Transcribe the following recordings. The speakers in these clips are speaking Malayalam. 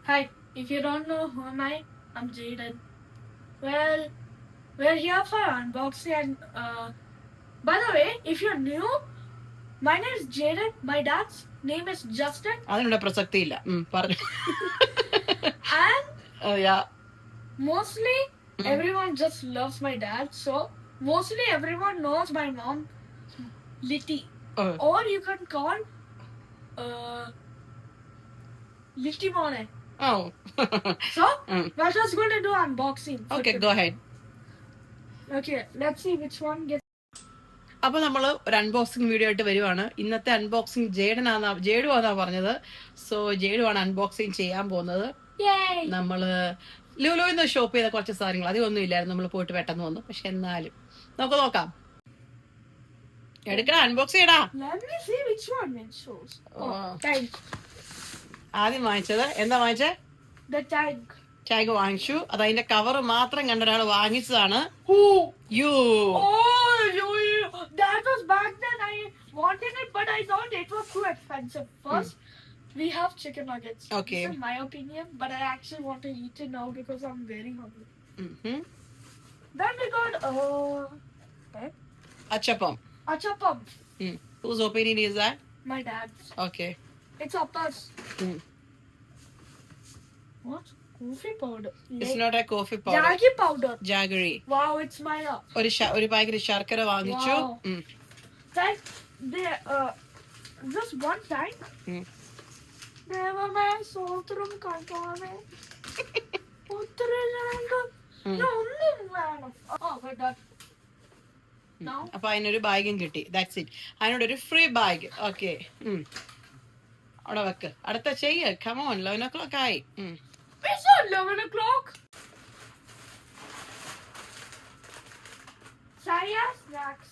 Hi, if you don't know who am I, I'm Jaden. Well, we're here for unboxing and by the way, if you're new, my name is Jaden. My dad's name is Justin. അതിനുള്ള പ്രസക്തിയില്ല പറഞ്ഞു. And yeah. Mostly everyone just loves my dad. So mostly everyone knows my mom, Litty. Or you can call Litty Mone. Oh. So we're just going to do unboxing. Okay, go ahead. Okay, let's see which one gets. അപ്പോൾ നമ്മൾ ഒരു അൺബോക്സിങ് വീഡിയോ ആയിട്ട് വരുവാണ്. ഇന്നത്തെ അൺബോക്സിങ് ജേഡു ആണെന്നാ പറഞ്ഞത്. സോ ജേഡു ആണ് അൺബോക്സിങ് ചെയ്യാൻ പോകുന്നത്. നമ്മള് ലുലുവിൽ നിന്ന് ഷോപ്പ് ചെയ്ത കുറച്ച് സാധനങ്ങൾ അതൊന്നും ഇല്ലായിരുന്നു, നമ്മൾ പോയിട്ട് പെട്ടെന്ന് വന്നു. പക്ഷെ എന്നാലും നമുക്ക് നോക്കാം. എടുക്കടാ, അൺബോക്സ് ചെയ്യടാ. ആദ്യം വാങ്ങിച്ചത് എന്താ വാങ്ങിച്ചേ? ടാഗ് വാങ്ങിച്ചു. അത് അതിന്റെ കവർ മാത്രം കണ്ട ഒരാൾ വാങ്ങിച്ചതാണ്. That was back then. I wanted it, but I thought it was too expensive. First, we have chicken nuggets. Okay. This is my opinion, but I actually want to eat it now because I'm very hungry. Then we got Achapam. Achapam. Whose opinion is that? My dad's. Okay. It's Appa's. What? Coffee powder. It's not a coffee powder. Jaggery powder. Jaggery. Wow, it's my. ഒരു പാക്കറ്റ് ശർക്കര വാങ്ങിച്ചു. Like just one time. Never mind. Sotrum kantone. Uttaranga. No, no. Oh, but that. No. അപ്പൊ അതിനൊരു ബാഗും കിട്ടി. That's it. അതിനോടൊരു ഫ്രീ ബാഗ്. ഓക്കെ, അവിടെ വെക്ക്. അടുത്ത ചെയ്യ്. കമോൺ, 11 o'clock ആയി. It's not 11 o'clock. Saya snacks.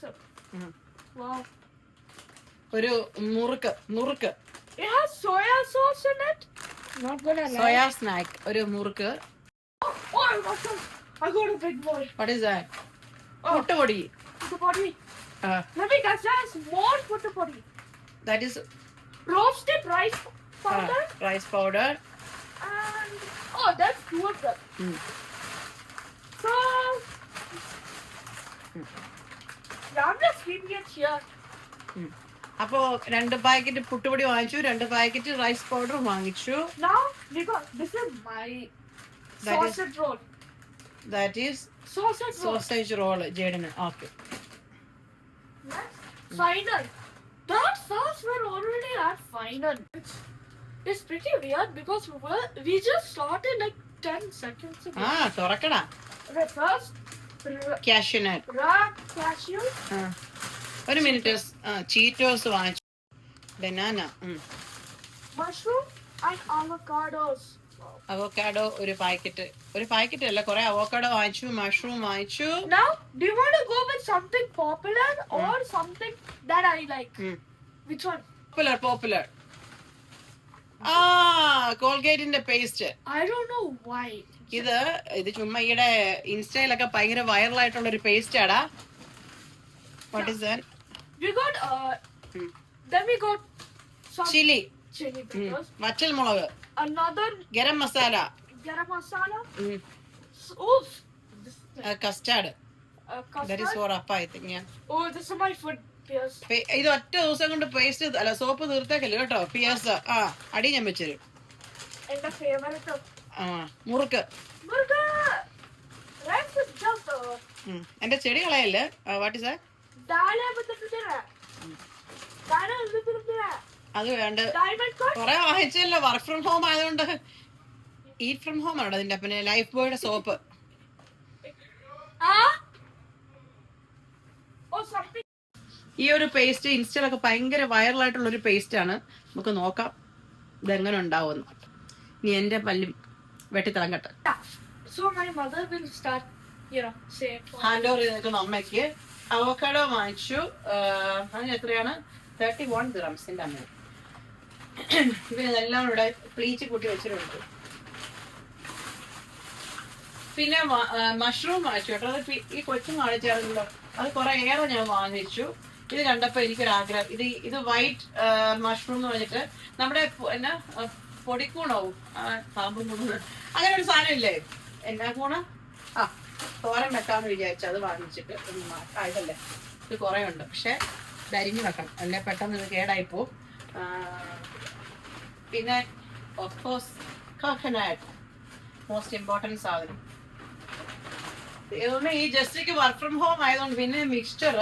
Wow. ഒരു നുറുക്ക്. It has soya sauce in it. Not gonna lie. Soya snack. ഒരു മുറുക്ക്. Oh, I got a big boy. What is that? പുട്ടുപൊടി. Puttapodi. Let me guess, there's more puttapodi. That is roasted rice powder. Rice powder. And that's two of them. So I'm just keeping it here. അപ്പോ 2 പാക്കറ്റ് പുട്ടുപൊടി വാങ്ങിച്ചു, 2 പാക്കറ്റ് റൈസ് പൗഡർ വാങ്ങിച്ചു. Now this is my sausage roll. That is sausage roll. ജേഡന്. Okay. Final. That sauce were already at final. It's pretty weird because we just started like 10 seconds ago. തുറക്കടാ. Okay, first cashew nut. Cashew. ഒരു മിനിറ്റ്. ചീറ്റോസ് വാങ്ങിച്ചു. Banana. Mushroom and avocados. Avocado ഒരു പാക്കറ്റ് അല്ല, കുറെ അവോക്കാഡോ വാങ്ങിച്ചു, മഷ്റൂം വാങ്ങിച്ചു. Now, do you want to go with something popular or something that I like? Which one? Popular. കോൾഗേറ്റിന്റെ paste. I don't know why. ഇത് ചുമ്മാ ഈയുടെ ഇൻസ്റ്റയിലൊക്കെ ഭയങ്കര വൈറലായിട്ടുള്ള ഒരു പേസ്റ്റ് ആടാ. What is that? We got then we got some chili peppers. വറ്റൽ മുളക്. Another garam masala. Oof. Custard. Custard. That is for Appa, I think. Yeah. Oh, this is my food. Pierce. ഇത് ഒറ്റ ദിവസം കൊണ്ട് പേസ്റ്റ് അല്ല, സോപ്പ് തീർത്തേക്കല്ലേ കേട്ടോ. പിയേഴ്സ് അടി ഞാൻ വെച്ചുതരും. എന്റെ ഫേവറേറ്റ്. മുറുക്ക്. എന്റെ ചെടി കളയല്ലേ. വാട്ട് ഇസ് അത് വേണ്ട. കൊറേ വാങ്ങിച്ചല്ലോ. വർക്ക് ഫ്രം ഹോം ആയതുകൊണ്ട് ഈറ്റ് ഫ്രം ഹോം ആണ് അതിന്റെ. പിന്നെ ലൈഫ് ബോയുടെ സോപ്പ്. ഈ ഒരു പേസ്റ്റ് ഇൻസ്റ്റയിലൊക്കെ ഭയങ്കര വൈറലായിട്ടുള്ള ഒരു പേസ്റ്റ് ആണ്. നമുക്ക് നോക്കാം ഇതെങ്ങനെ ഉണ്ടാവുമെന്ന്. ഇനി എന്റെ പല്ലും വെട്ടിത്തിളങ്ങട്ടെ. ഹാൻഡ് ഓവർ ചെയ്തിരിക്കുന്ന അമ്മയ്ക്ക്. അവോക്കാഡോ വാങ്ങിച്ചു. അതിന് എത്രയാണ്? 31 dirhams. അമ്മ ഇവരെല്ലാം ഇവിടെ പ്ലീച്ച് കൂട്ടി വെച്ചിട്ടുണ്ട്. പിന്നെ മഷ്റൂം വാങ്ങിച്ചു കേട്ടോ. അത് ഈ കൊച്ചും കാണിച്ചായിരുന്നല്ലോ, അത് കുറെ ഏറെ ഞാൻ വാങ്ങിച്ചു. ഇത് കണ്ടപ്പോ എനിക്കൊരാഗ്രഹം. ഇത് വൈറ്റ് മഷ്റൂം എന്ന് പറഞ്ഞിട്ട് നമ്മുടെ എന്നാ പൊടിക്കൂണാവും പാമ്പും കൂണ് അങ്ങനെ ഒരു സാധനം ഇല്ലേ എന്നാ കൂണ് തോരൻ വെക്കാന്ന് വിചാരിച്ചു അത് വാങ്ങിച്ചിട്ട് ഇതല്ലേ ഇത് കുറെ ഉണ്ട് പക്ഷെ ധരിഞ്ഞു വെക്കണം അല്ലെ പെട്ടെന്ന് ഇത് കേടായിപ്പോ പിന്നെ of course coconut most important സാധനം ഈ ജസ്റ്റിക്ക് വർക്ക് ഫ്രം ഹോം ആയതുകൊണ്ട് പിന്നെ മിക്സ്ചർ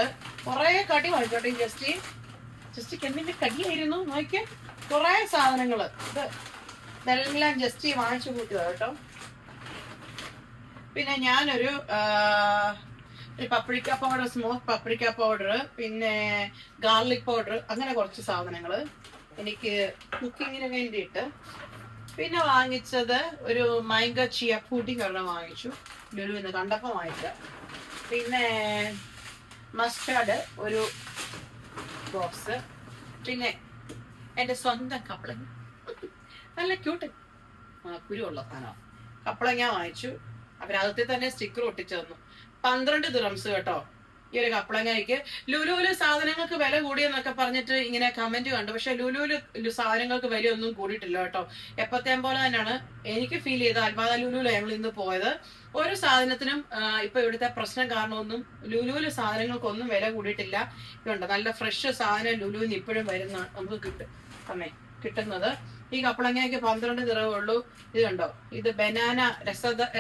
കുറെ കടി വാങ്ങിച്ചോട്ടെ ജസ്റ്റിക്ക് എന്തിന്റെ കടിയായിരുന്നു നോക്കിയ കുറെ സാധനങ്ങള് ഇതെല്ലാം ജസ്റ്റ് വാങ്ങിച്ചു കൂട്ടിയതാ കേട്ടോ. പിന്നെ ഞാനൊരു paprika powder smoke paprika powder പിന്നെ ഗാർലിക് പൗഡർ അങ്ങനെ കുറച്ച് സാധനങ്ങള് എനിക്ക് കുക്കിങ്ങിന് വേണ്ടിയിട്ട്. പിന്നെ വാങ്ങിച്ചത് ഒരു മൈങ്ക ചിയ പുഡിംഗ് ഒരെണ്ണം വാങ്ങിച്ചു ലുലുവിന്ന് കണ്ടപ്പോൾ വാങ്ങിച്ച. പിന്നെ മസ്റ്റാർഡ് ഒരു ബോക്സ്. പിന്നെ എൻ്റെ സ്വന്തം കപ്പളങ്ങ നല്ല ക്യൂട്ട് കുരുവുള്ള സാധനം കപ്പളങ്ങ വാങ്ങിച്ചു. അവരകത്തിൽ തന്നെ സ്റ്റിക്കർ ഒട്ടിച്ചു തന്നു. 12 ദിറംസ് കേട്ടോ ഈ ഒരു കപ്പളങ്ങയ്ക്ക്. ലുലുവില് സാധനങ്ങൾക്ക് വില കൂടിയെന്നൊക്കെ പറഞ്ഞിട്ട് ഇങ്ങനെ കമന്റ് കണ്ടു. പക്ഷെ ലുലുവില് സാധനങ്ങൾക്ക് വിലയൊന്നും കൂടിയിട്ടില്ല കേട്ടോ. എപ്പത്തേം പോലെ തന്നെയാണ് എനിക്ക് ഫീൽ ചെയ്തത്. അൽവാദ ലുലുവിൽ ഞങ്ങൾ ഇന്ന് പോയത്. ഒരു സാധനത്തിനും ഇപ്പൊ ഇവിടുത്തെ പ്രശ്നം കാരണമൊന്നും ലുലുവില് സാധനങ്ങൾക്കൊന്നും വില കൂടിയിട്ടില്ല. ഇതുണ്ട് നല്ല ഫ്രഷ് സാധനം ലുലുവിന് ഇപ്പോഴും വരുന്ന നമുക്ക് കിട്ടുന്നത്. ഈ കപ്പളങ്ങയ്ക്ക് 12 ദിറമേ ഉള്ളൂ. ഇത് കണ്ടോ, ഇത് ബനാന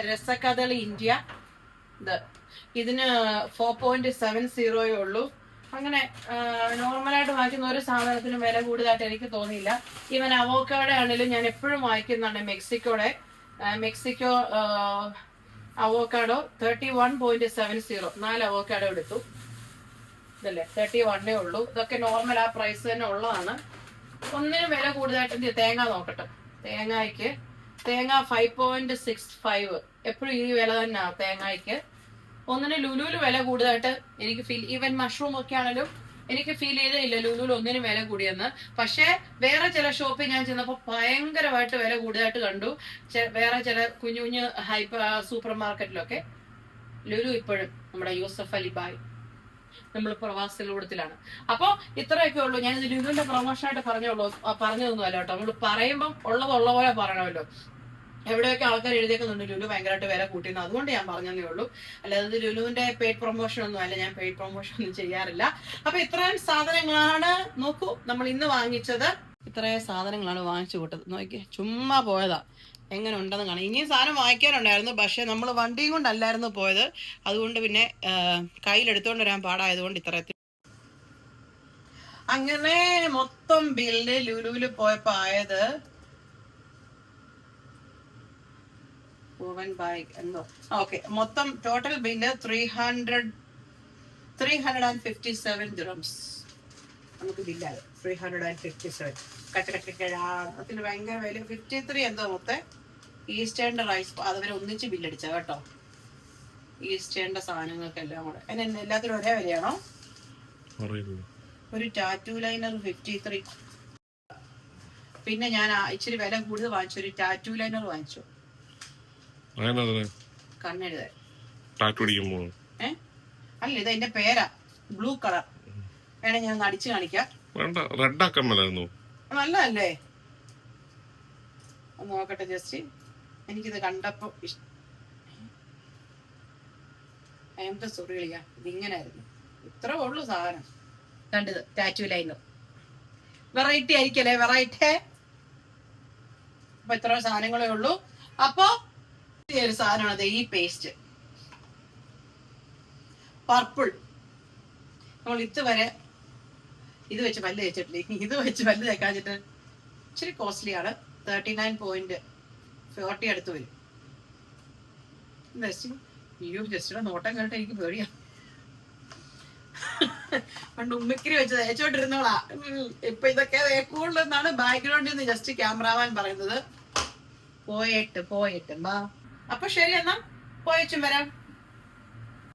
രസകദളി ഇന്ത്യ. ഇതിന് 4.70 ഉള്ളൂ. അങ്ങനെ നോർമലായിട്ട് വാങ്ങിക്കുന്ന ഒരു സാധനത്തിനും വില കൂടുതലായിട്ട് എനിക്ക് തോന്നിയില്ല. ഈവൻ അവോക്കാഡോ ആണെങ്കിലും ഞാൻ എപ്പോഴും വാങ്ങിക്കുന്നുണ്ട് മെക്സിക്കോ അവോക്കാഡോ 31.70. 4 അവോക്കാഡോ എടുത്തു. ഇതല്ലേ 31 ഉള്ളൂ. ഇതൊക്കെ നോർമൽ ആ പ്രൈസ് തന്നെ ഉള്ളതാണ്. ഒന്നിനും വില കൂടുതലായിട്ട് തേങ്ങ നോക്കട്ടെ. തേങ്ങ 5.65 എപ്പോഴും ഈ വില തന്നെയാ തേങ്ങയ്ക്ക്. ഒന്നിന് ലുലുവില് വില കൂടുതലായിട്ട് എനിക്ക് ഫീൽ. ഈവൻ മഷ്റൂം ഒക്കെ ആണെങ്കിലും എനിക്ക് ഫീൽ ചെയ്തില്ല ലുലുവിൽ ഒന്നിനും വില കൂടിയെന്ന്. പക്ഷെ വേറെ ചില ഷോപ്പിൽ ഞാൻ ചെന്നപ്പോൾ ഭയങ്കരമായിട്ട് വില കൂടുതലായിട്ട് കണ്ടു. വേറെ ചില കുഞ്ഞു കുഞ്ഞു സൂപ്പർ മാർക്കറ്റിലൊക്കെ. ലുലു ഇപ്പോഴും നമ്മുടെ യൂസഫ് അലി ബായ് നമ്മൾ പ്രവാസികളുടത്തിലാണ്. അപ്പൊ ഇത്രയൊക്കെ ഉള്ളൂ. ഞാൻ ഇത് ലുലുവിന്റെ പ്രൊമോഷനായിട്ട് പറഞ്ഞതൊന്നുമല്ല കേട്ടോ. നമ്മൾ പറയുമ്പം ഉള്ള പോലെ പറയണമല്ലോ. എവിടെയൊക്കെ ആൾക്കാർ എഴുതിയേക്കുന്നുണ്ട് ലുലു ഭയങ്കരമായിട്ട് വില കൂട്ടിയെന്ന്. അതുകൊണ്ട് ഞാൻ പറഞ്ഞതേ ഉള്ളൂ. അല്ലാതെ ലുലുവിന്റെ പെയ്ഡ് പ്രൊമോഷൻ ഒന്നും അല്ല. ഞാൻ പെയ്ഡ് പ്രൊമോഷൻ ഒന്നും ചെയ്യാറില്ല. അപ്പൊ ഇത്രയും സാധനങ്ങളാണ് നോക്കൂ നമ്മൾ ഇന്ന് വാങ്ങിച്ചത്. ഇത്രയും സാധനങ്ങളാണ് വാങ്ങിച്ചു കൂട്ടത്. നോക്കിയേ ചുമ്മാ പോയതാ. എങ്ങനെ ഉണ്ടെന്ന് കാണാം. ഇനിയും സാധനം വാങ്ങിക്കാനുണ്ടായിരുന്നു. പക്ഷെ നമ്മൾ വണ്ടിയും കൊണ്ടല്ലായിരുന്നു പോയത്. അതുകൊണ്ട് പിന്നെ കയ്യിലെടുത്തോണ്ട് വരാൻ പാടായതുകൊണ്ട് ഇത്രയത്തിൽ. അങ്ങനെ മൊത്തം ബില്ല് ലുലുവിൽ പോയപ്പോ ആയത് ഓക്കെ മൊത്തം ടോട്ടൽ ബില്ല് 357 dirhams നമുക്ക് ബില്ലാണ്. 357 അതിന് ഭയങ്കര വില. 53 എന്തോ മൊത്തം. ഈസ്റ്റേണിന്റെ റൈസ് അതുവരെ ഒന്നിച്ച് ബില്ലടിച്ച കേട്ടോ. ഈസ്റ്റേണിന്റെ സാധനങ്ങൾക്കെല്ലാം കൂടെ എല്ലാത്തിനും ഒരേ വിലയാണോ? ഒരു ടാറ്റു ലൈനർ 53. പിന്നെ ഞാൻ ഇച്ചിരി വില കൂടുതൽ വാങ്ങിച്ചു. ഒരു ടാറ്റു ലൈനർ വാങ്ങിച്ചു കണ്ണെഴുതാൻ. അല്ല ഇത് അതിന്റെ പേരാ. Blue colour. വേണേ ഞാൻ അടിച്ചു കാണിക്കാം. നല്ലതല്ലേ? ഒന്ന് നോക്കട്ടെ ജസ്റ്റ്. എനിക്കിത് കണ്ടപ്പോ എന്താ സുറികളിയാ ഇതിങ്ങനായിരുന്നു. ഇത്ര ഉള്ളു സാധനം. കണ്ടത് ടാറ്റു ലൈനർ. വെറൈറ്റി ആയിരിക്കല്ലേ? വെറൈറ്റി. അപ്പൊ ഇത്ര സാധനങ്ങളേ ഉള്ളൂ. അപ്പൊ ഒരു സാധനമാണ് ഈ പേസ്റ്റ് പർപ്പിൾ. നമ്മൾ ഇതുവരെ ഇത് വെച്ച് പല്ല് തേച്ചിട്ടില്ലേ. ഇത് വെച്ച് പല്ല് തേക്കാച്ചിട്ട് ഇച്ചിരി കോസ്റ്റ്ലിയാണ്. 39.40 അടുത്ത് വരും. ജസ്റ്റ് നോട്ടം കണ്ടിട്ട് എനിക്ക് പേടിയാ. പണ്ട് ഉമ്മിക്കിരി വെച്ച് തേച്ചോണ്ടിരുന്നോളാ. ഇപ്പൊ ഇതൊക്കെ തേക്കുള്ളൂ എന്നാണ് ബാക്ക്ഗ്രൗണ്ടിൽ നിന്ന് ജസ്റ്റ് ക്യാമറാമാൻ പറയുന്നത്. പോയിട്ട് ബാ. അപ്പൊ ശരി എന്നാ പോയച്ചും വരാം.